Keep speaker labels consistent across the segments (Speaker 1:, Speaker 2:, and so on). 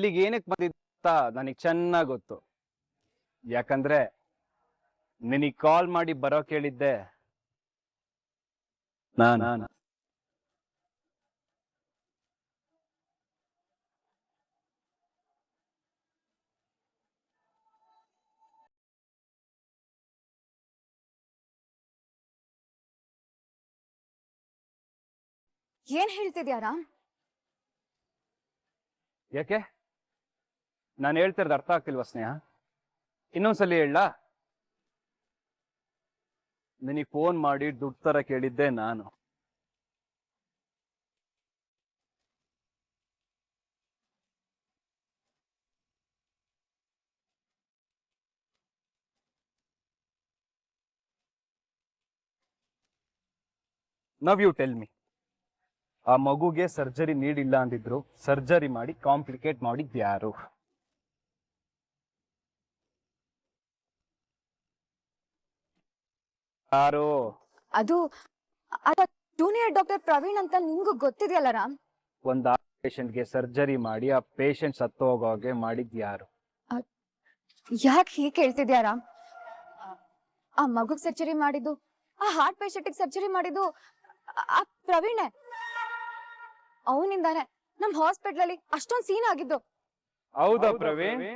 Speaker 1: ಇಲ್ಲಿಗೆ ಏನಕ್ಕೆ ಬಂದಿದ್ದ ನನಗೆ ಚೆನ್ನಾಗಿ ಗೊತ್ತು. ಯಾಕಂದ್ರೆ ನಿನಗೆ ಕಾಲ್ ಮಾಡಿ ಬರೋ ಕೇಳಿದ್ದೆ ನಾನು.
Speaker 2: ಏನ್ ಹೇಳ್ತಿದ್ಯಾ ರಾಮ್?
Speaker 1: ಯಾಕೆ ನಾನು ಹೇಳ್ತಿರೋದು ಅರ್ಥ ಆಗ್ತಿಲ್ವಾ ಸ್ನೇಹ? ಇನ್ನೊಂದ್ಸಲಿ ಹೇಳಲಾ? ನಿನಗೆ ಫೋನ್ ಮಾಡಿ ದುಡ್ಡು ತರ ಕೇಳಿದ್ದೆ ನಾನು. ನವ್ ಯು ಟೆಲ್ ಮಿ, ಆ ಮಗುಗೆ ಸರ್ಜರಿ ನೀಡಿಲ್ಲ ಅಂದಿದ್ರು, ಸರ್ಜರಿ ಮಾಡಿ ಕಾಂಪ್ಲಿಕೇಟ್ ಮಾಡಿದ್ ಯಾರು? ಯಾರು?
Speaker 2: ಅದು ಜೂನಿಯರ್ ಡಾಕ್ಟರ್ ಪ್ರವೀಣ್ ಅಂತ ನಿಂಗೂ ಗೊತ್ತಿದೆಯಲ್ಲ ರಾಮ್.
Speaker 1: ಒಂದ್ ಪೇಷಂಟ್ಗೆ ಸರ್ಜರಿ ಮಾಡಿ ಆ ಪೇಷಂಟ್ ಸತ್ತು ಹೋಗೋಗೆ ಮಾಡಿದ್ ಯಾರು?
Speaker 2: ಯಾಕೆ ಹೀಗೆ ಕೇಳ್ತಿದ್ಯಾ ರಾಮ್? ಆ ಮಗುಗ್ ಸರ್ಜರಿ ಮಾಡಿದ್ದು, ಆ ಹಾರ್ಟ್ ಪೇಷಂಟ್ ಸರ್ಜರಿ ಮಾಡಿದ್ದು ಆ ಪ್ರವೀಣೆ. ಅವನಿಂದಾನೆ ನಮ್ ಹಾಸ್ಪಿಟಲ್ ಅಲ್ಲಿ ಅಷ್ಟೊಂದ್ ಸೀನ್ ಆಗಿದ್ದು.
Speaker 1: ಹೌದಾ ಪ್ರವೀಣ್?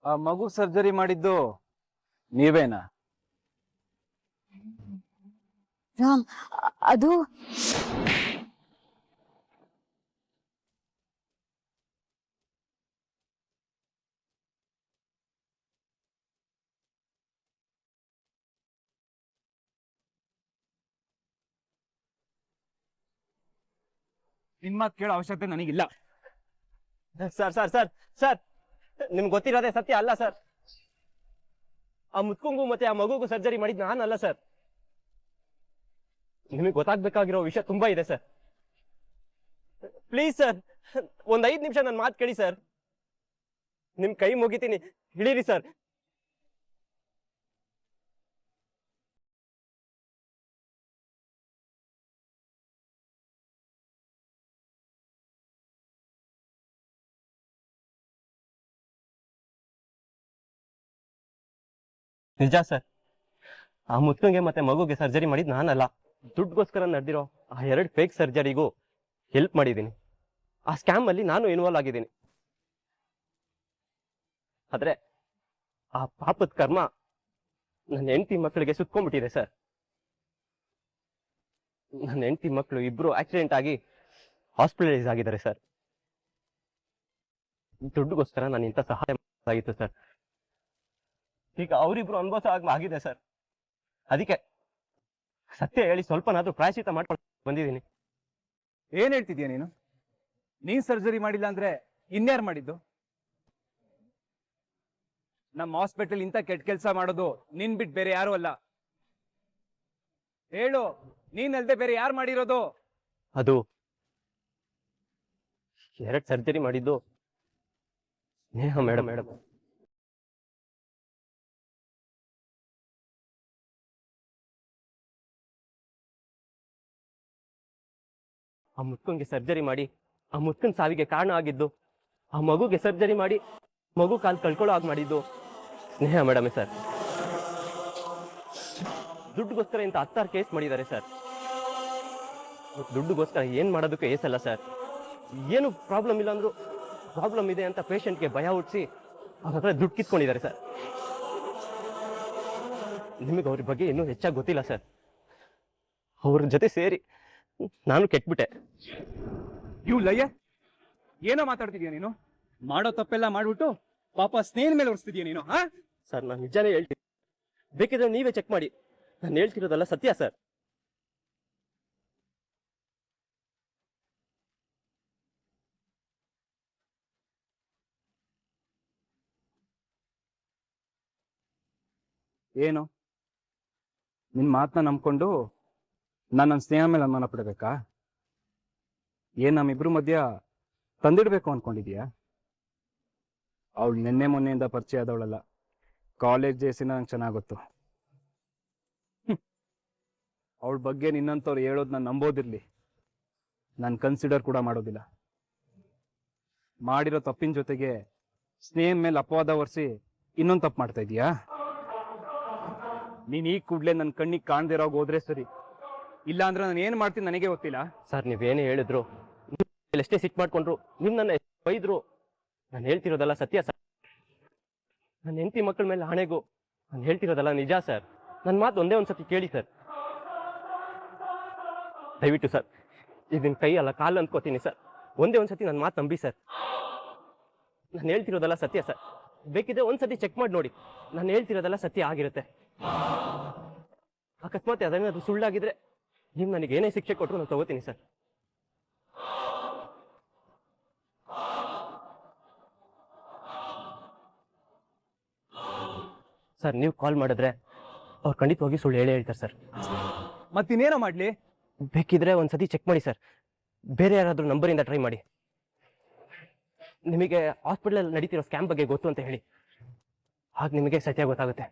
Speaker 1: ಆ ಮಗು ಸರ್ಜರಿ ಮಾಡಿದ್ದು ನೀವೇನಾ?
Speaker 2: ರಾಮ್, ಅದು
Speaker 1: ನಿನ್ ಮಾತು ಕೇಳೋ ಅವಶ್ಯಕತೆ ನನಗಿಲ್ಲ.
Speaker 3: ಸರ್ ಸರ್ ಸರ್ ಸರ್ ನಿಮ್ಗೆ ಗೊತ್ತಿರೋದೇ ಸತ್ಯ ಅಲ್ಲ ಸರ್. ಆ ಮುತ್ಕೊಂಗು ಮತ್ತೆ ಆ ಮಗುಗೂ ಸರ್ಜರಿ ಮಾಡಿದ್ ನಾನಲ್ಲ ಸರ್. ನಿಮಗೆ ಗೊತ್ತಾಗ್ಬೇಕಾಗಿರೋ ವಿಷಯ ತುಂಬಾ ಇದೆ ಸರ್. ಪ್ಲೀಸ್ ಸರ್, ಒಂದ್ 5 ನಿಮಿಷ ನನ್ನ ಮಾತು ಕೇಳಿ ಸರ್. ನಿಮ್ ಕೈ ಮುಗಿತೀನಿ, ಹಿಡೀರಿ ಸರ್. ನಿಜ ಸರ್, ಆ ಮುತ್ಕಂಗೆ ಮತ್ತೆ ಮಗುಗೆ ಸರ್ಜರಿ ಮಾಡಿದ್ ನಾನಲ್ಲ. ದುಡ್ಡುಗೋಸ್ಕರ ನಡೆದಿರೋ ಆ 2 ಫೇಕ್ ಸರ್ಜರಿಗೂ ಹೆಲ್ಪ್ ಮಾಡಿದ್ದೀನಿ. ಆ ಸ್ಕ್ಯಾಮ್ ಅಲ್ಲಿ ನಾನು ಇನ್ವಾಲ್ವ್ ಆಗಿದ್ದೀನಿ. ಆದ್ರೆ ಆ ಪಾಪದ ಕರ್ಮ ನನ್ನ ಹೆಂಡತಿ ಮಕ್ಕಳಿಗೆ ಸುತ್ಕೊಂಡ್ಬಿಟ್ಟಿದೆ ಸರ್. ನನ್ನ ಹೆಂಡತಿ ಮಕ್ಕಳು ಇಬ್ರು ಆಕ್ಸಿಡೆಂಟ್ ಆಗಿ ಹಾಸ್ಪಿಟಲೈಸ್ ಆಗಿದ್ದಾರೆ ಸರ್. ದುಡ್ಡುಗೋಸ್ಕರ ನಾನು ಇಂಥ ಸಹಾಯ ಆಗಿತ್ತು ಸರ್. ಈಗ ಅವರಿಬ್ರು ಅನುಭವ ಆಗಿದೆ ಸರ್. ಅದಕ್ಕೆ ಸತ್ಯ ಹೇಳಿ ಸ್ವಲ್ಪನಾದ್ರೂ ಪ್ರಾಯಶ್ಚಿತ್ತ ಮಾಡ್ಕೊಂಡು ಬಂದಿದ್ದೀನಿ.
Speaker 1: ಏನ್ ಹೇಳ್ತಿದ್ಯಾ ನೀನು? ನೀನ್ ಸರ್ಜರಿ ಮಾಡಿಲ್ಲ ಅಂದ್ರೆ ಇನ್ಯಾರು ಮಾಡಿದ್ದು? ನಮ್ಮ ಹಾಸ್ಪಿಟಲ್ ಇಂಥ ಕೆಟ್ಟ ಕೆಲಸ ಮಾಡೋದು ನಿನ್ ಬಿಟ್ಟು ಬೇರೆ ಯಾರು ಅಲ್ಲ. ಹೇಳು, ನೀನಲ್ದೆ ಬೇರೆ ಯಾರು ಮಾಡಿರೋದು?
Speaker 3: ಅದು 2 ಸರ್ಜರಿ ಮಾಡಿದ್ದು ನೇಹ ಮೇಡಮ್. ಆ ಮುತ್ಕಂಗೆ ಸರ್ಜರಿ ಮಾಡಿ ಆ ಮುತ್ಕನ್ ಸಾವಿಗೆ ಕಾರಣ ಆಗಿದ್ದು, ಆ ಮಗುಗೆ ಸರ್ಜರಿ ಮಾಡಿ ಮಗು ಕಾಲು ಕಳ್ಕೊಳ್ಳೋ ಆಗಿ ಮಾಡಿದ್ದು ಸ್ನೇಹ ಮೇಡಮೇ ಸರ್. ದುಡ್ಡುಗೋಸ್ಕರ ಇಂಥ 10 ಕೇಸ್ ಮಾಡಿದ್ದಾರೆ ಸರ್. ದುಡ್ಡುಗೋಸ್ಕರ ಏನ್ ಮಾಡೋದಕ್ಕೆ ಏಸಲ್ಲ ಸರ್. ಏನು ಪ್ರಾಬ್ಲಮ್ ಇಲ್ಲ ಅಂದ್ರು ಪ್ರಾಬ್ಲಮ್ ಇದೆ ಅಂತ ಪೇಷಂಟ್ಗೆ ಭಯ ಹುಟ್ಟಿಸಿ ಅವ್ರ ಹತ್ರ ದುಡ್ಡು ಕಿತ್ಕೊಂಡಿದ್ದಾರೆ ಸರ್. ನಿಮಗೆ ಅವ್ರ ಬಗ್ಗೆ ಇನ್ನೂ ಹೆಚ್ಚಾಗಿ ಗೊತ್ತಿಲ್ಲ ಸರ್. ಅವ್ರ ಜೊತೆ ಸೇರಿ ನಾನು ಕೆಟ್ಬಿಟ್ಟೆ.
Speaker 1: ಇವ್ ಲಯ್ಯ, ಏನೋ ಮಾತಾಡ್ತಿದ್ಯಾ ನೀನು? ಮಾಡೋ ತಪ್ಪೆಲ್ಲ ಮಾಡ್ಬಿಟ್ಟು ಪಾಪ ಸ್ನೇಹದ ಮೇಲೆ ಹೊರಿಸ್ತಿದ್ಯಾ ನೀನು?
Speaker 3: ಸರ್ ನಾನು ನಿಜಾನೇ ಹೇಳ್ತೀನಿ, ಬೇಕಿದ್ರೆ ನೀವೇ ಚೆಕ್ ಮಾಡಿ. ನಾನು ಹೇಳ್ತಿರೋದಲ್ಲ ಸತ್ಯ ಸರ್.
Speaker 1: ಏನು ನಿನ್ ಮಾತನ್ನ ನಂಬ್ಕೊಂಡು ನನ್ನ ಸ್ನೇಹ ಮೇಲೆ ಅನುಮಾನ ಪಡಬೇಕಾ? ಏನ್ ನಮ್ಮಿಬ್ರು ಮಧ್ಯ ತಂದಿಡ್ಬೇಕು ಅನ್ಕೊಂಡಿದ್ಯಾ? ಅವಳು ನಿನ್ನೆ ಮೊನ್ನೆಯಿಂದ ಪರಿಚಯ ಆದವಳಲ್ಲ, ಕಾಲೇಜ್ ಡೇಸಿನ ನಂಗೆ ಚೆನ್ನಾಗ್ ಗೊತ್ತು. ಅವಳ ಬಗ್ಗೆ ನಿನ್ನಂತವ್ರು ಹೇಳೋದು ನಾನು ನಂಬೋದಿರ್ಲಿ, ನಾನು ಕನ್ಸಿಡರ್ ಕೂಡ ಮಾಡೋದಿಲ್ಲ. ಮಾಡಿರೋ ತಪ್ಪಿನ ಜೊತೆಗೆ ಸ್ನೇಹ ಮೇಲೆ ಅಪವಾದ ಹೊರಿಸಿ ಇನ್ನೊಂದು ತಪ್ಪು ಮಾಡ್ತಾ ಇದೀಯಾ? ನೀನ್ ಈ ಕೂಡ್ಲೆ ನನ್ನ ಕಣ್ಣಿಗೆ ಕಾಣ್ದಿರೋಗ ಹೋದ್ರೆ ಸರಿ, ಇಲ್ಲ ಅಂದ್ರೆ ನಾನು ಏನ್ ಮಾಡ್ತೀನಿ ನನಗೆ ಗೊತ್ತಿಲ್ಲ.
Speaker 3: ಸರ್ ನೀವೇನೇ ಹೇಳಿದ್ರು, ಎಷ್ಟೇ ಸಿಟ್ ಮಾಡ್ಕೊಂಡ್ರು, ನೀವು ನನ್ನ ಬೈದ್ರು, ನಾನು ಹೇಳ್ತಿರೋದಲ್ಲ ಸತ್ಯ ಸರ್. ನನ್ನ ಹೆಂಡತಿ ಮಕ್ಕಳ ಮೇಲೆ ಹಣೆಗೂ ನಾನು ಹೇಳ್ತಿರೋದಲ್ಲ ನಿಜ ಸರ್. ನನ್ನ ಮಾತು ಒಂದೇ ಒಂದ್ಸತಿ ಕೇಳಿ ಸರ್, ದಯವಿಟ್ಟು ಸರ್. ಇದನ್ನ ಕೈ ಅಲ್ಲ ಕಾಲು ಅಂದ್ಕೋತೀನಿ ಸರ್, ಒಂದೇ ಒಂದ್ಸತಿ ನನ್ನ ಮಾತು ನಂಬಿ ಸರ್. ನಾನು ಹೇಳ್ತಿರೋದಲ್ಲ ಸತ್ಯ ಸರ್. ಬೇಕಿದ್ರೆ ಒಂದ್ಸತಿ ಚೆಕ್ ಮಾಡಿ ನೋಡಿ, ನಾನು ಹೇಳ್ತಿರೋದೆಲ್ಲ ಸತ್ಯ ಆಗಿರುತ್ತೆ. ಅಕಸ್ಮಾತ್ ಅದೇನಾದ್ರು ಸುಳ್ಳಾಗಿದ್ರೆ ನೀವು ನನಗೆ ಏನೇ ಶಿಕ್ಷೆ ಕೊಟ್ಟರು ನಾನು ತಗೋತೀನಿ ಸರ್. ಸರ್ ನೀವು ಕಾಲ್ ಮಾಡಿದ್ರೆ ಅವ್ರು ಖಂಡಿತವಾಗಿ ಸುಳ್ಳು ಹೇಳೇ ಹೇಳ್ತಾರೆ ಸರ್.
Speaker 1: ಮತ್ತಿನ್ನೇನೋ ಮಾಡ್ಲಿ?
Speaker 3: ಬೇಕಿದ್ರೆ ಒಂದ್ಸತಿ ಚೆಕ್ ಮಾಡಿ ಸರ್, ಬೇರೆ ಯಾರಾದ್ರೂ ನಂಬರಿಂದ ಟ್ರೈ ಮಾಡಿ. ನಿಮಗೆ ಹಾಸ್ಪಿಟಲ್ ನಡೀತಿರೋ ಸ್ಕ್ಯಾಮ್ ಬಗ್ಗೆ ಗೊತ್ತು ಅಂತ ಹೇಳಿ, ಹಾಗೆ ನಿಮಗೆ ಸತ್ಯ ಗೊತ್ತಾಗುತ್ತೆ.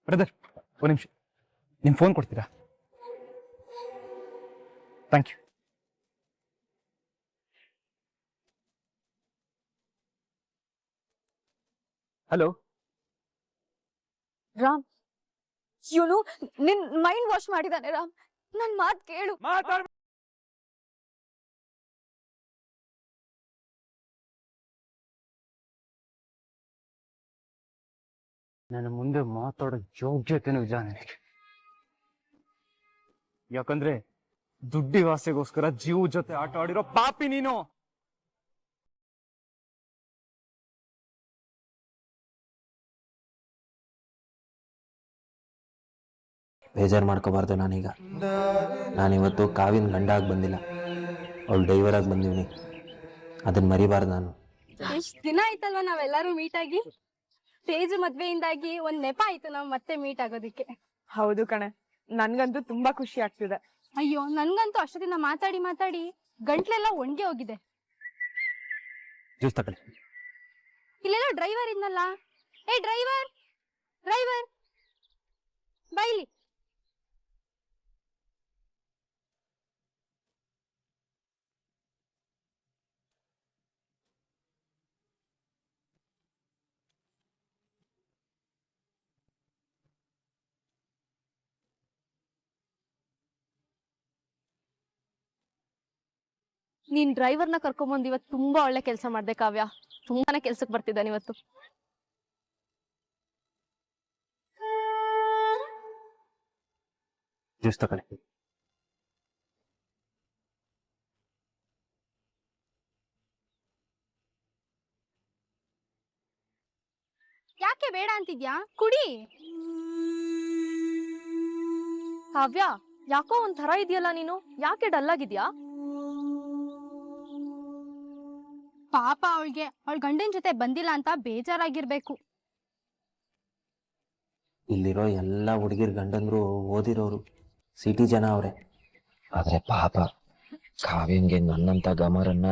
Speaker 1: ಬ್ರದರ್, ಒಂದು ನಿಮಿಷ, ನಿಮ್ಮ ಫೋನ್ ಕೊಡ್ತೀರಾ? Thank you. ಹಲೋ
Speaker 2: ರಾಮ್, ಇವನು ನಿನ್ ಮೈಂಡ್ ವಾಶ್ ಮಾಡಿದಾನೆ. ರಾಮ್, ನನ್ ಮಾತ್ ಕೇಳು.
Speaker 1: ನನ್ನ ಮುಂದೆ ಮಾತಾಡೋ ಯೋಗ್ಯತೆನೂ ಇಲ್ಲ ನನಗೆ. ಯಾಕಂದ್ರೆ ದುಡ್ಡಿವಾಸೆಗೋಸ್ಕರ ಜೀವ ಜೊತೆ ಆಟ ಆಡಿರೋ ಪಾಪಿ ನೀನು.
Speaker 4: ಬೇಜಾರು ಮಾಡ್ಕೋಬಾರ್ದು. ನಾನಿವತ್ತು ಕಾವಿನ ಗಂಡ ಆಗಿ ಬಂದಿಲ್ಲ, ಅವಳು ಡೈವರ್ ಆಗಿ ಬಂದೀನಿ. ಅದನ್ನ ಮರಿಬಾರ್ದು ನಾನು.
Speaker 5: ಎಷ್ಟ್ ದಿನ ಆಯ್ತಲ್ವಾ ನಾವೆಲ್ಲರೂ ಮೀಟ್ ಆಗಿ. ತೇಜು ಮದ್ವೆಯಿಂದಾಗಿ ಒಂದ್ ನೆಪ ಆಯ್ತು ನಾವ್ ಮತ್ತೆ ಮೀಟ್ ಆಗೋದಿಕ್ಕೆ.
Speaker 6: ಹೌದು ಕಣೆ, ನನ್ಗಂತೂ ತುಂಬಾ ಖುಷಿ ಆಗ್ತಿದೆ.
Speaker 5: ಅಯ್ಯೋ ನನ್ಗಂತೂ ಅಷ್ಟೊತ್ತಿನ ಮಾತಾಡಿ ಮಾತಾಡಿ ಗಂಟ್ಲೆಲ್ಲ ಒಣಗಿ ಹೋಗಿದೆ.
Speaker 3: ಜ್ಯೂಸ್ ತಗೊಳ್ಳಿ.
Speaker 5: ಇಲ್ಲೆಲ್ಲೋ ಡ್ರೈವರ್ ಇದ್ನಲ್ಲ, ಏ ಡ್ರೈವರ್ ಡ್ರೈವರ್ ಬೈಲಿ. ನೀನ್ ಡ್ರೈವರ್ನ ಕರ್ಕೊಂಬಂದ್ ಇವತ್ತು ತುಂಬಾ ಒಳ್ಳೆ ಕೆಲಸ ಮಾಡ್ದೆ ಕಾವ್ಯ. ತುಂಬಾನೇ ಕೆಲ್ಸಕ್ಕೆ ಬರ್ತಿದ್ದಾನೆ ಇವತ್ತು.
Speaker 3: ಜ್ಯೂಸ್ ತಗೊಳ್ಳಿ.
Speaker 5: ಯಾಕೆ ಬೇಡ ಅಂತಿದ್ಯಾ? ಕುಡಿ.
Speaker 6: ಕಾವ್ಯ, ಯಾಕೋ ಒಂಥರ ಇದೆಯಲ್ಲ ನೀನು, ಯಾಕೆ ಡಲ್ ಆಗಿದ್ಯಾ?
Speaker 5: ಪಾಪ ಅವಳಿಗೆ ಅವಳ ಗಂಡನ ಜೊತೆ ಬಂದಿಲ್ಲ ಅಂತ ಬೇಜಾರಾಗಿರ್ಬೇಕು.
Speaker 4: ಇಲ್ಲಿರೋ ಎಲ್ಲ ಹುಡುಗಿರ್ ಗಂಡಂದ್ರು ಓದಿರೋರು, ಸಿಟಿ ಜನ ಅವ್ರೆ. ಆದ್ರೆ ಪಾಪ ಕಾವ್ಯಂಗೆ ನನ್ನಂತ ಗಮರನ್ನ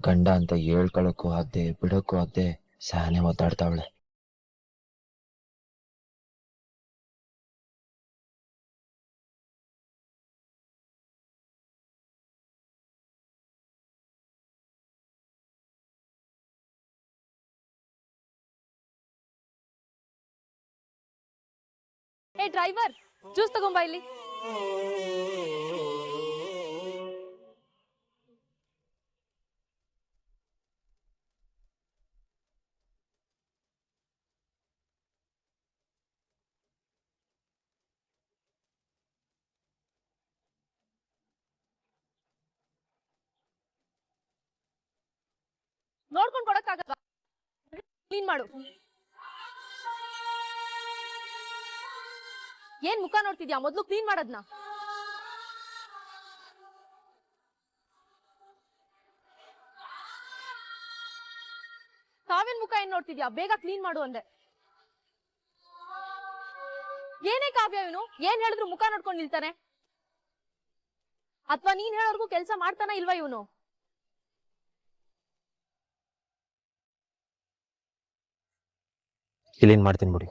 Speaker 4: ಗಂಡ ಅಂತ ಹೇಳ್ಕೊಳಕ್ಕೂ ಆಗ್ದೆ ಬಿಡಕ್ಕೂ ಆಗ್ದೆ ಸಾನೆ ಒದ್ದಾಡ್ತಾವಳೆ.
Speaker 6: ಏ ಡ್ರೈವರ್, ಜ್ಯೂಸ್ ತಗೊಂಬಾ ಇಲ್ಲಿ. ನೋಡ್ಕೊಂಡ್ ಕೊಡಕ್ಕಾಗಲ್ವಾ? ಕ್ಲೀನ್ ಮಾಡು. ಏನ್ ಮುಖ ನೋಡ್ತಿದ್ಯಾ? ಮೊದ್ಲು ಕ್ಲೀನ್ ಮಾಡೋದ್ನ. ಕಾವ್ಯನ್ ಮುಖ ಏನ್ ನೋಡ್ತಿದ್ಯಾ? ಬೇಗ ಕ್ಲೀನ್ ಮಾಡು ಅಂದೆ. ಏನೇ ಕಾವ್ಯ ಇವನು ಏನ್ ಹೇಳಿದ್ರು ಮುಖ ನೋಡ್ಕೊಂಡು ನಿಲ್ತಾನೆ ಅಥವಾ ನೀನ್ ಹೇಳೋರ್ಗೂ ಕೆಲ್ಸ ಮಾಡ್ತಾನ ಇಲ್ವಾ ಇವನು
Speaker 4: ಕ್ಲೀನ್ ಮಾಡ್ತೀನಿ ಬಿಡಿ.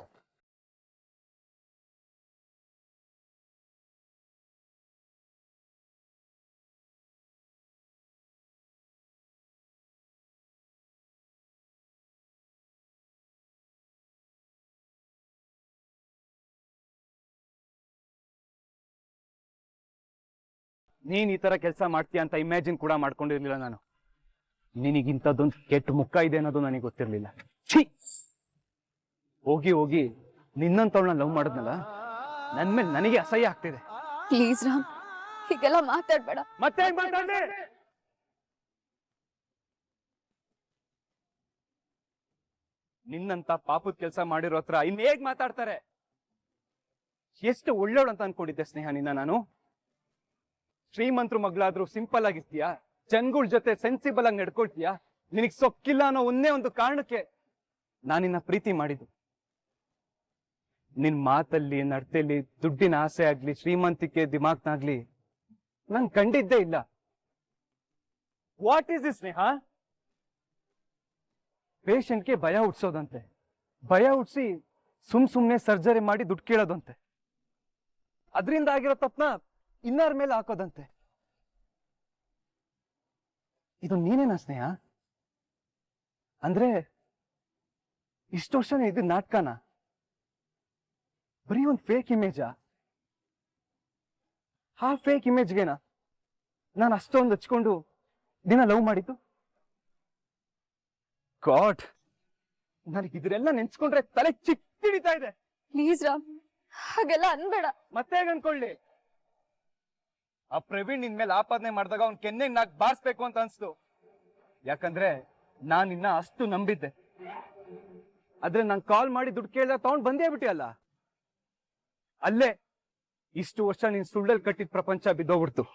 Speaker 1: ನೀನ್ ಈ ತರ ಕೆಲಸ ಮಾಡ್ತೀಯ ಅಂತ ಇಮ್ಯಾಜಿನ್ ಕೂಡ ಮಾಡ್ಕೊಂಡಿರ್ಲಿಲ್ಲ ನಾನು. ನಿನಗಿಂತದ್ದೊಂದು ಕೆಟ್ಟ ಮುಖ ಇದೆ ಅನ್ನೋದು ನನಗೆ ಗೊತ್ತಿರ್ಲಿಲ್ಲ. ಛೀ, ಹೋಗಿ ಹೋಗಿ ನಿನ್ನಂತವಳನ್ನ ಲವ್ ಮಾಡಿದ್ನಲ್ಲ, ನನ್ ಮೇಲೆ ನನಗೆ ಅಸಹ್ಯ ಆಗ್ತಿದೆ.
Speaker 2: ಪ್ಲೀಸ್ ರಾಮ್, ಹೀಗೆಲ್ಲ ಮಾತಾಡ್ಬೇಡ.
Speaker 1: ಮತ್ತೆ ಮಾತಾಡಿ. ನಿನ್ನಂತ ಪಾಪದ ಕೆಲಸ ಮಾಡಿರೋ ಹತ್ರ ಇನ್ ಹೇಗ್ ಮಾತಾಡ್ತಾರೆ? ಎಷ್ಟು ಒಳ್ಳೆಯವಳು ಅಂತ ಅನ್ಕೊಂಡಿದ್ದೆ ಸ್ನೇಹ ನಿನ್ನ ನಾನು. ಶ್ರೀಮಂತರು ಮಗಳಾದ್ರೂ ಸಿಂಪಲ್ ಆಗಿರ್ತೀಯಾ, ಜನಗಳ ಜೊತೆ ಸೆನ್ಸಿಬಲ್ ಆಗಿ ನಡ್ಕೊಳ್ತೀಯಾ. ನಿನಗ್ ಸೊಕ್ಕಿಲ್ಲ ಅನ್ನೋ ಒಂದೇ ಒಂದು ಕಾರಣಕ್ಕೆ ನಾನಿನ್ನ ಪ್ರೀತಿ ಮಾಡಿದ್ದು. ನಿನ್ ಮಾತಲ್ಲಿ ನಡತೆಯಲ್ಲಿ ದುಡ್ಡಿನ ಆಸೆ ಆಗ್ಲಿ, ಶ್ರೀಮಂತಿಕೆ ದಿಮಾಕ್ನಾಗ್ಲಿ ನಂಗ್ ಕಂಡಿದ್ದೇ ಇಲ್ಲ. ವಾಟ್ ಈಸ್ ದಿಸ್ ಸ್ನೇಹ? ಪೇಷಂಟ್ಗೆ ಭಯ ಹುಟ್ಸೋದಂತೆ, ಭಯ ಹುಟ್ಸಿ ಸುಮ್ನೆ ಸರ್ಜರಿ ಮಾಡಿ ದುಡ್ಡು ಕೇಳೋದಂತೆ, ಅದರಿಂದ ಆಗಿರೋ ತಪ್ಪನ ಇನ್ನಾರ ಮೇಲೆ ಹಾಕೋದಂತೆ. ಇದು ನೀನೇನಾ ಸ್ನೇಹ? ಅಂದ್ರೆ ಇಷ್ಟು ವರ್ಷ ಇದು ನಾಟಕನ? ಬರೀ ಒಂದು ಫೇಕ್ ಇಮೇಜಾ? ಆ ಫೇಕ್ ಇಮೇಜ್ಗೆನಾ ನಾನು ಅಷ್ಟೊಂದು ಹಚ್ಕೊಂಡು ದಿನ ಲವ್ ಮಾಡಿದ್ದು? ಗಾಡ್, ನನಗೆ ಇದರೆಲ್ಲ ನೆನ್ಸ್ಕೊಂಡ್ರೆ ತಲೆ ಚಿಟ್ಟಿಡಿತಾ ಇದೆ.
Speaker 2: ಪ್ಲೀಸ್ ರಾಮ್, ಹಾಗೆಲ್ಲ ಅನ್ಬೇಡ.
Speaker 1: ಮತ್ತೆ ಹೇಗೆ ಅನ್ಕೊಳ್ಳಿ? ಆ ಪ್ರವೀಣ್ ನಿನ್ ಮೇಲೆ ಆಪಾದನೆ ಮಾಡಿದಾಗ ಅವ್ನ್ ಕೆನ್ನೆಗ್ ನಾಕ್ ಬಾರಿಸ್ಬೇಕು ಅಂತ ಅನ್ಸ್ತು. ಯಾಕಂದ್ರೆ ನಾನ್ ನಿನ್ನ ಅಷ್ಟು ನಂಬಿದ್ದೆ. ಆದ್ರೆ ನಾನ್ ಕಾಲ್ ಮಾಡಿ ದುಡ್ಡು ಕೇಳಿದಾಗ ತಗೊಂಡ್ ಬಂದೇ ಬಿಟ್ಟಿಯಲ್ಲ. ಅಲ್ಲೇ ಇಷ್ಟು ವರ್ಷ ನೀನ್ ಸುಳ್ಳಲ್ಲಿ ಕಟ್ಟಿದ ಪ್ರಪಂಚ ಬಿದ್ದೋಗ್ಬಿಡ್ತು.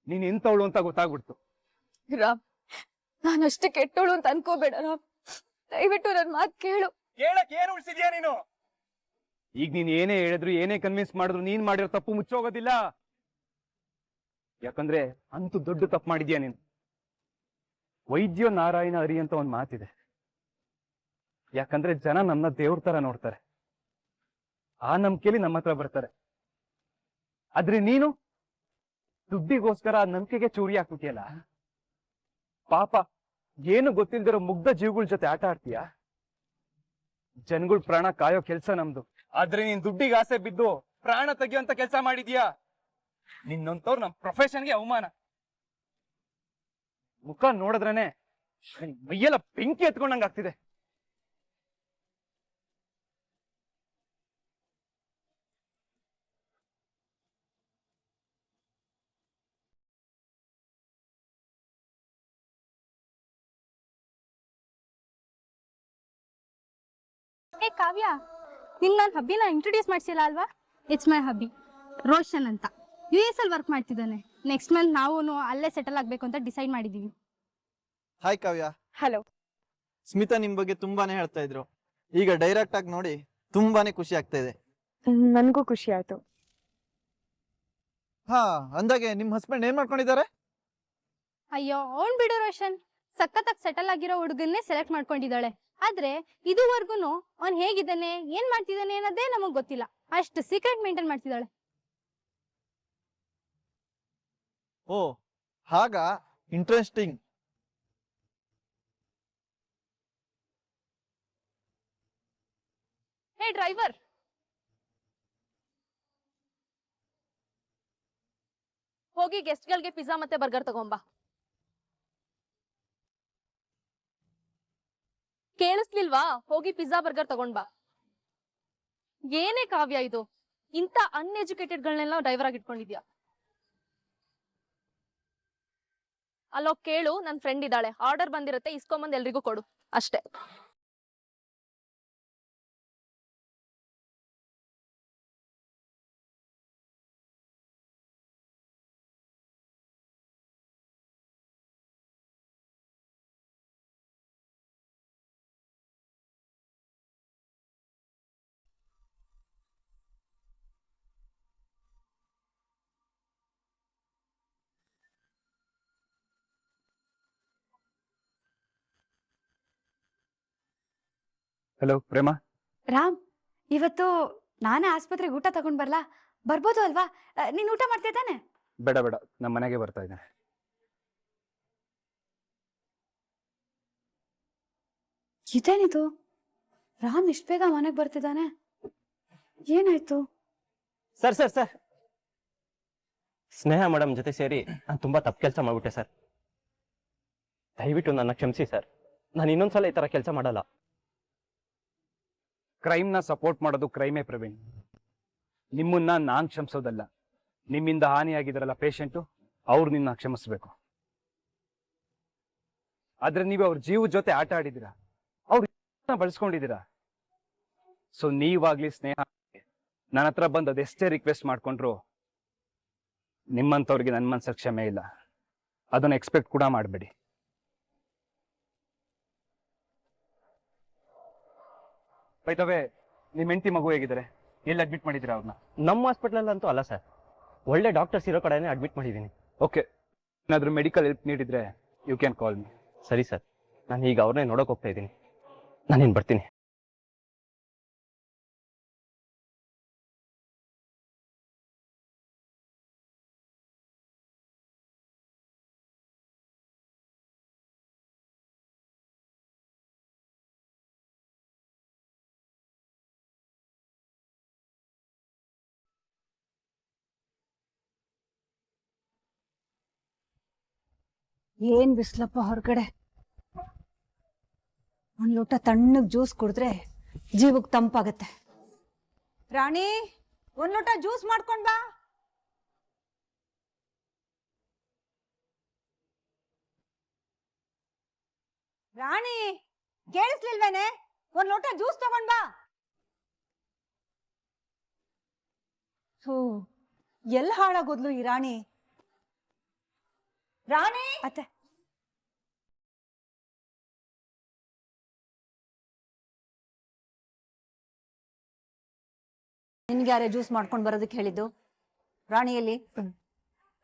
Speaker 1: ನೀನ್ ಎಂತವಳು ಅಂತ ಗೊತ್ತಾಗ್ಬಿಡ್ತು.
Speaker 2: ರಾಮ್, ನಾನಷ್ಟೇ ಕೆಟ್ಟೋಳು ಅಂತ ಅನ್ಕೋಬೇಡ ರಾಮ್. ದಯವಿಟ್ಟು ನನ್ ಮಾತ್ ಕೇಳು.
Speaker 1: ಕೇಳಕ್ ಏನ್ ಉಳ್ಸಿದ್ಯಾ ನೀನು? ಈಗ ನೀನ್ ಏನೇ ಹೇಳಿದ್ರು, ಏನೇ ಕನ್ವಿನ್ಸ್ ಮಾಡಿದ್ರು, ನೀನ್ ಮಾಡಿರೋ ತಪ್ಪು ಮುಚ್ಚೋಗೋದಿಲ್ಲ. ಯಾಕಂದ್ರೆ ಅಂತೂ ದೊಡ್ಡ ತಪ್ಪು ಮಾಡಿದ್ಯಾ ನೀನು. ವೈದ್ಯ ನಾರಾಯಣ ಹರಿ ಅಂತ ಒಂದ್ ಮಾತಿದೆ. ಯಾಕಂದ್ರೆ ಜನ ನನ್ನ ದೇವ್ರ ತರ ನೋಡ್ತಾರೆ, ಆ ನಂಬಿಕೆಯಲ್ಲಿ ನಮ್ಮ ಹತ್ರ ಬರ್ತಾರೆ. ಆದ್ರೆ ನೀನು ದುಡ್ಡಿಗೋಸ್ಕರ ಆ ನಂಬಿಕೆಗೆ ಚೂರಿ ಹಾಕ್ಬಿಟ್ಟಿಯಲ್ಲ. ಪಾಪ, ಏನು ಗೊತ್ತಿಲ್ದಿರೋ ಮುಗ್ಧ ಜೀವಗಳ ಜೊತೆ ಆಟ ಆಡ್ತೀಯ. ಜನಗಳ ಪ್ರಾಣ ಕಾಯೋ ಕೆಲ್ಸ ನಮ್ದು, ಆದ್ರೆ ನೀನ್ ದುಡ್ಡಿಗೆ ಆಸೆ ಬಿದ್ದು ಪ್ರಾಣ ತೆಗಿಯೋಂತ ಕೆಲ್ಸ ಮಾಡಿದ್ಯಾ. ನಿನ್ನಂತವ್ರು ನಮ್ ಪ್ರೊಫೆಷನ್ಗೆ ಅವಮಾನ. ಮುಖ ನೋಡಿದ್ರೇನೆ ಮೈಯೆಲ್ಲ ಬೆಂಕಿ ಎತ್ಕೊಂಡಂಗ ಆಗ್ತಿದೆ.
Speaker 5: ಏ ಕಾವ್ಯ, ನಿನ್ ನನ್ನ ಹಬ್ಬಿನ ಇಂಟ್ರೊಡ್ಯೂಸ್ ಮಾಡ್ಸಿಲ್ಲ ಅಲ್ವಾ? ಇಟ್ಸ್ ಮೈ ಹಬ್ಬಿ ರೋಷನ್ ಅಂತ. US ಅಲ್ಲಿ ವರ್ಕ್ ಮಾಡ್ತಿದ್ದಾನೆ. ನೆಕ್ಸ್ಟ್ ಮಂತ್ ನಾವು ಅಲ್ಲೇ ಸೆಟಲ್ ಆಗ್ಬೇಕು ಅಂತ ಡಿಸೈಡ್ ಮಾಡಿದೀವಿ.
Speaker 7: ಹಾಯ್ ಕಾವ್ಯ.
Speaker 2: ಹಲೋ.
Speaker 7: ಸ್ಮಿತಾ ನಿಮ್ ಬಗ್ಗೆ ತುಂಬಾನೇ ಹೇಳ್ತಾ ಇದ್ರು. ಈಗ ಡೈರೆಕ್ಟ್ ಆಗಿ ನೋಡಿ ತುಂಬಾನೇ ಖುಷಿ ಆಗ್ತಾ ಇದೆ.
Speaker 2: ನನ್ಗೂ ಖುಷಿ ಆಯ್ತು.
Speaker 7: ಹಾ, ಅಂದಾಗೆ ನಿಮ್ ಹಸ್ಬೆಂಡ್ ಏನ್ ಮಾಡ್ಕೊಂಡಿದ್ದಾರೆ?
Speaker 5: ಅಯ್ಯೋ, ಅವ್ನ್ ಬಿಡು ರೋಷನ್. ಸಖತ್ತಾಗಿ ಸೆಟಲ್ ಆಗಿರೋ ಹುಡುಗನ್ನೇ ಸೆಲೆಕ್ಟ್ ಮಾಡ್ಕೊಂಡಿದ್ದಾಳೆ. ಆದ್ರೆ ಇದುವರೆಗೂ ಅವ್ನ್ ಹೇಗಿದ್ದಾನೆ, ಏನ್ ಮಾಡ್ತಿದ್ದಾನೆ ಅನ್ನೋದೇ ನಮಗ್ ಗೊತ್ತಿಲ್ಲ. ಅಷ್ಟು ಸೀಕ್ರೆಟ್ ಮೇಂಟೈನ್ ಮಾಡ್ತಿದ್ದಾಳೆ.
Speaker 7: ಓ, ಹಾಗ ಇಂಟ್ರೆಸ್ಟಿಂಗ್.
Speaker 6: ಹೇ ಡ್ರೈವರ್, ಹೋಗಿ ಗೆಸ್ಟ್ಗಳಿಗೆ ಪಿಜ್ಜಾ ಮತ್ತೆ ಬರ್ಗರ್ ತಗೊಂಬಾ. ಕೇಳಿಸ್ಲಿಲ್ವಾ? ಹೋಗಿ ಪಿಜ್ಜಾ ಬರ್ಗರ್ ತಗೊಂಡ್ ಬಾ. ಏನೇ ಕಾವ್ಯ ಇದು? ಇಂಥ ಅನ್ಎಜುಕೇಟೆಡ್ ಗಳನ್ನೆಲ್ಲ ಡ್ರೈವರ್ ಆಗಿ ಇಟ್ಕೊಂಡಿದ್ಯಾ? ಅಲ್ಲೋ ಕೇಳು, ನನ್ ಫ್ರೆಂಡ್ ಇದ್ದಾಳೆ, ಆರ್ಡರ್ ಬಂದಿರುತ್ತೆ, ಇಸ್ಕೊಂಬಂದ್ ಎಲ್ರಿಗೂ ಕೊಡು ಅಷ್ಟೇ.
Speaker 1: ಹಲೋ ಪ್ರೇಮ.
Speaker 2: ರಾಮ್, ಇವತ್ತು ನಾನೇ ಆಸ್ಪತ್ರೆಗೆ ಊಟ ತಗೊಂಡ್ ಬರ್ಲಾ? ಬರ್ಬೋದು ಅಲ್ವಾ? ನೀನ್ ಊಟ ಮಾಡ್ತೀಯ ತಾನೆ?
Speaker 1: ಬೇಡ ಬೇಡ, ನಮ್ಮ ಮನೆಗೆ ಬರ್ತಾ ಇದ್ದೇನೆ.
Speaker 2: ಇದೇನಿದು? ರಾಮ್ ಇಷ್ಟ ಬೇಗ ಮನೆಗ್ ಬರ್ತಿದ್ದಾನೆ, ಏನಾಯ್ತು?
Speaker 3: ಸರ್ ಸರ್ ಸರ್, ಸ್ನೇಹ ಮೇಡಮ್ ಜೊತೆ ಸೇರಿ ನಾನು ತುಂಬಾ ತಪ್ಪು ಕೆಲಸ ಮಾಡ್ಬಿಟ್ಟೆ ಸರ್. ದಯವಿಟ್ಟು ನನ್ನ ಕ್ಷಮಿಸಿ ಸರ್. ನಾನು ಇನ್ನೊಂದ್ಸಲ ಈ ತರ ಕೆಲಸ ಮಾಡಲ್ಲ.
Speaker 1: ಕ್ರೈಮ್ನ ಸಪೋರ್ಟ್ ಮಾಡೋದು ಕ್ರೈಮೇ ಪ್ರವೀಣ್. ನಿಮ್ಮನ್ನ ನಾನ್ ಕ್ಷಮಿಸೋದಲ್ಲ. ನಿಮ್ಮಿಂದ ಹಾನಿಯಾಗಿದ್ದಾರಲ್ಲ ಪೇಷಂಟು, ಅವ್ರು ನಿನ್ನ ಕ್ಷಮಿಸ್ಬೇಕು. ಆದ್ರೆ ನೀವು ಅವ್ರ ಜೀವದ ಜೊತೆ ಆಟ ಆಡಿದ್ದೀರಾ, ಅವ್ರ ಬಳಸ್ಕೊಂಡಿದ್ದೀರಾ. ಸೊ ನೀವಾಗ್ಲಿ ಸ್ನೇಹ ನನ್ನ ಹತ್ರ ಬಂದು ಅದೆಷ್ಟೇ ರಿಕ್ವೆಸ್ಟ್ ಮಾಡ್ಕೊಂಡ್ರು ನಿಮ್ಮಂಥವ್ರಿಗೆ ನನ್ನ ಮನ್ಸಲ್ಲಿ ಕ್ಷಮೆ ಇಲ್ಲ. ಅದನ್ನ ಎಕ್ಸ್ಪೆಕ್ಟ್ ಕೂಡ ಮಾಡಬೇಡಿ. ಬೈತವೇ, ನಿಮ್ಮ ಹೆಂಡತಿ ಮಗು ಹೇಗಿದ್ದಾರೆ? ಎಲ್ಲಿ ಅಡ್ಮಿಟ್ ಮಾಡಿದ್ದೀರಾ ಅವ್ರನ್ನ?
Speaker 3: ನಮ್ಮ ಹಾಸ್ಪಿಟಲ್ ಅಂತೂ ಅಲ್ಲ ಸರ್, ಒಳ್ಳೆ ಡಾಕ್ಟರ್ಸ್ ಇರೋ ಕಡೆನೇ ಅಡ್ಮಿಟ್ ಮಾಡಿದ್ದೀನಿ.
Speaker 1: ಓಕೆ, ಏನಾದರೂ ಮೆಡಿಕಲ್ ಹೆಲ್ಪ್ ನೀಡಿದ್ರೆ ಯು ಕ್ಯಾನ್ ಕಾಲ್ ಮಿ.
Speaker 3: ಸರಿ ಸರ್, ನಾನು ಈಗ ಅವ್ರನ್ನೇ ನೋಡೋಕೆ ಹೋಗ್ತಾ ಇದ್ದೀನಿ. ನಾನೇನು ಬರ್ತೀನಿ.
Speaker 2: ಏನ್ ಬಿಸ್ಲಪ್ಪ ಹೊರಗಡೆ. ಒಂದ್ ಲೋಟ ತಣ್ಣಗ್ ಜ್ಯೂಸ್ ಕುಡಿದ್ರೆ ಜೀವಕ್ ತಂಪಾಗತ್ತೆ. ರಾಣಿ, ಒಂದ್ ಲೋಟ ಜ್ಯೂಸ್ ಮಾಡ್ಕೊಂಡ್ ಬಾ. ರಾಣಿ, ಕೇಳಿಸ್ಲಿಲ್ವೇನೆ? ಒಂದ್ ಲೋಟ ಜ್ಯೂಸ್ ತಗೊಂಡ್ ಬಾ. ಹೋ, ಎಲ್ ಹಾಳಾಗೋದ್ಲು ಈ ರಾಣಿ? ರಾಣಿ ಅತ್ತೆ, ನಿನ್ಗೆ ಯಾರೇ ಜ್ಯೂಸ್ ಮಾಡ್ಕೊಂಡ್ ಬರೋದಕ್ಕೆ ಹೇಳಿದ್ದು? ರಾಣಿಯಲ್ಲಿ?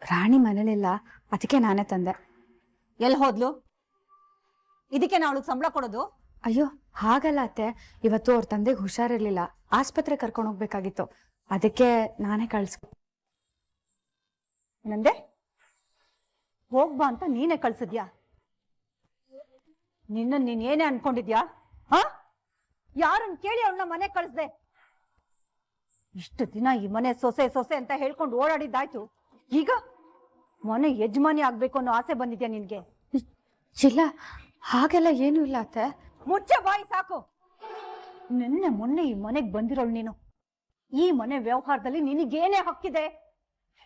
Speaker 2: ರಾಣಿ ಮನೇಲಿಲ್ಲ, ಅದಕ್ಕೆ ನಾನೇ ತಂದೆ. ಎಲ್ಲಿ ಹೋದ್ಲು? ಇದಕ್ಕೆ ನಾ ಅವಳಿಗೆ ಸಂಬಳ ಕೊಡೋದು? ಅಯ್ಯೋ ಹಾಗಲ್ಲ ಅತ್ತೆ, ಇವತ್ತು ಅವ್ರ ತಂದೆಗೆ ಹುಷಾರಿರ್ಲಿಲ್ಲ, ಆಸ್ಪತ್ರೆ ಕರ್ಕೊಂಡು ಹೋಗ್ಬೇಕಾಗಿತ್ತು, ಅದಕ್ಕೆ ನಾನೇ ಕಳ್ಸ್. ನಂದೆ ಹೋಗ್ಬಾ ಅಂತ ನೀನೇ ಕಳ್ಸಿದ್ಯಾ? ನೀನ್ ಏನೇ ಅನ್ಕೊಂಡಿದ್ಯಾ? ಹ, ಯಾರನ್ನ ಕೇಳಿ ಅವಳನ್ನ ಮನೆ ಕಳಿಸ್ದೆ? ಇಷ್ಟು ದಿನ ಈ ಮನೆ ಸೊಸೆ ಸೊಸೆ ಅಂತ ಹೇಳ್ಕೊಂಡು ಓಡಾಡಿದ್ದಾಯ್ತು, ಈಗ ಮನೆ ಯಜಮಾನಿ ಆಗ್ಬೇಕು ಅನ್ನೋ ಆಸೆ ಬಂದಿದ್ಯಾ ನಿನ್ಗೆ? ಇಲ್ಲ, ಹಾಗೆಲ್ಲ ಏನೂ ಇಲ್ಲ ಅತ್ತೆ. ಮುಚ್ಚೆ ಬಾಯಿ ಸಾಕು. ನಿನ್ನೆ ಮೊನ್ನೆ ಈ ಮನೆಗ್ ಬಂದಿರೋಳು ನೀನು. ಈ ಮನೆ ವ್ಯವಹಾರದಲ್ಲಿ ನಿನಗೇನೇ ಹಕ್ಕಿದೆ?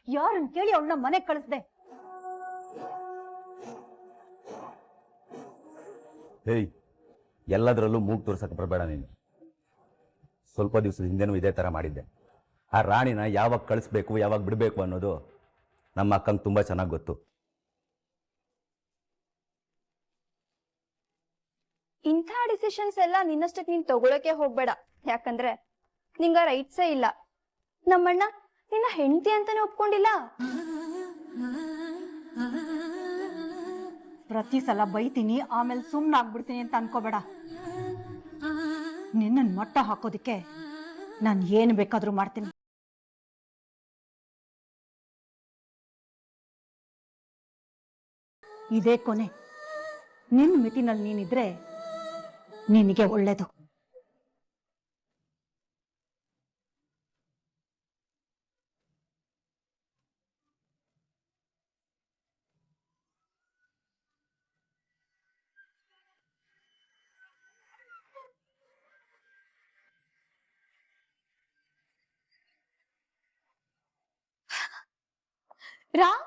Speaker 2: ಯಾರನ್ನ ಕೇಳಿ ಅವಳನ್ನ ಮನೆಗ್ ಕಳಿಸ್ದೆ?
Speaker 8: ಹೇಯ್, ಎಲ್ಲದರಲ್ಲೂ ಮೂಗು ತೋರ್ಸಕ್ಕೆ ಬರಬೇಡ ನೀನು. ಸ್ವಲ್ಪ ದಿವಸದ ಹಿಂದೆನೂ ಇದೇ ಥರ ಮಾಡಿದ್ದೆ. ಆ ರಾಣಿನ ಯಾವಾಗ ಕಳಿಸ್ಬೇಕು ಯಾವಾಗ ಬಿಡಬೇಕು ಅನ್ನೋದು ನಮ್ಮ ಅಕ್ಕಂಗೆ ತುಂಬ ಚೆನ್ನಾಗಿ ಗೊತ್ತು.
Speaker 5: ಇಂಥ ಡಿಸಿಷನ್ಸ್ ಎಲ್ಲ ನಿನ್ನಷ್ಟಕ್ಕೆ ನೀನ್ ತಗೊಳಕ್ಕೆ ಹೋಗ್ಬೇಡ. ಯಾಕಂದ್ರೆ ನಿಂಗ ರೈಟ್ಸೇ ಇಲ್ಲ. ನಮ್ಮಣ್ಣ ನಿನ್ನ ಹೆಂಡತಿ ಅಂತಾನೆ ಒಪ್ಕೊಂಡಿಲ್ಲ.
Speaker 2: ಪ್ರತಿ ಸಲ ಬೈತೀನಿ, ಆಮೇಲೆ ಸುಮ್ಮನಾಗ್ಬಿಡ್ತೀನಿ ಅಂತ ಅನ್ಕೋಬೇಡ. ನಿನ್ನನ್ ಮಟ್ಟ ಹಾಕೋದಿಕ್ಕೆ ನಾನು ಏನು ಬೇಕಾದ್ರೂ ಮಾಡ್ತೀನಿ. ಇದೇ ಕೊನೆ. ನಿನ್ನ ಮಿತಿನಲ್ಲಿ ನೀನಿದ್ರೆ ನಿನಗೆ ಒಳ್ಳೇದು. ರಾಮ್,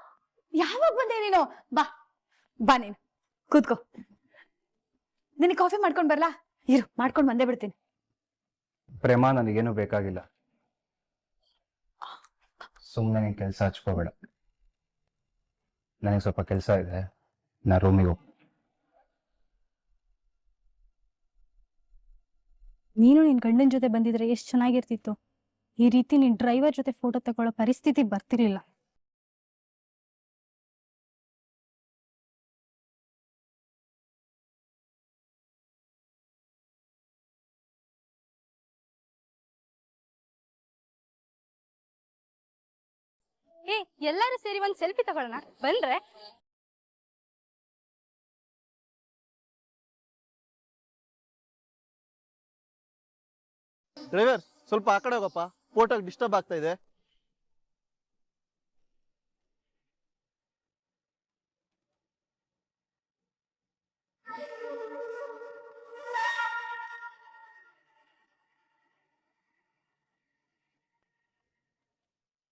Speaker 2: ಯಾವಾಗ ಬಂದೆ ನೀನು? ಬಾ ಬಾ, ನೀನು ಕೂತ್ಕೋ. ನಿನಗೆ ಕಾಫಿ ಮಾಡ್ಕೊಂಡ್ ಬರ್ಲಾ? ಇರು, ಮಾಡ್ಕೊಂಡ್ ಬಂದೇ ಬಿಡ್ತೀನಿ.
Speaker 1: ಪ್ರೇಮ, ನನಗೇನು ಬೇಕಾಗಿಲ್ಲ. ಸುಮ್ಮನೆ ನೀನು ಕೆಲಸ ಹಚ್ಕೋಬೇಡ. ನನಗೆ ಸ್ವಲ್ಪ ಕೆಲಸ ಇದೆ, ನಾ ರೂಮಿಗೆ ಹೋಗ್ತೀನಿ.
Speaker 5: ನೀನು ನಿನ್ ಗಂಡನ ಜೊತೆ ಬಂದಿದ್ರೆ ಎಷ್ಟು ಚೆನ್ನಾಗಿರ್ತಿತ್ತು. ಈ ರೀತಿ ನಿನ್ ಡ್ರೈವರ್ ಜೊತೆ ಫೋಟೋ ತಗೊಳ್ಳೋ ಪರಿಸ್ಥಿತಿ ಬರ್ತಿರ್ಲಿಲ್ಲ. ಏ ಎಲ್ಲರೂ ಸೇರಿ ಒಂದ್ ಸೆಲ್ಫಿ ತಗೊಳ್ಳೋಣ ಬಂದ್ರೆ.
Speaker 7: ಡ್ರೈವರ್ ಸ್ವಲ್ಪ ಆ ಕಡೆ ಹೋಗಪ್ಪ, ಫೋಟೋಗೆ ಡಿಸ್ಟರ್ಬ್ ಆಗ್ತಾ ಇದೆ.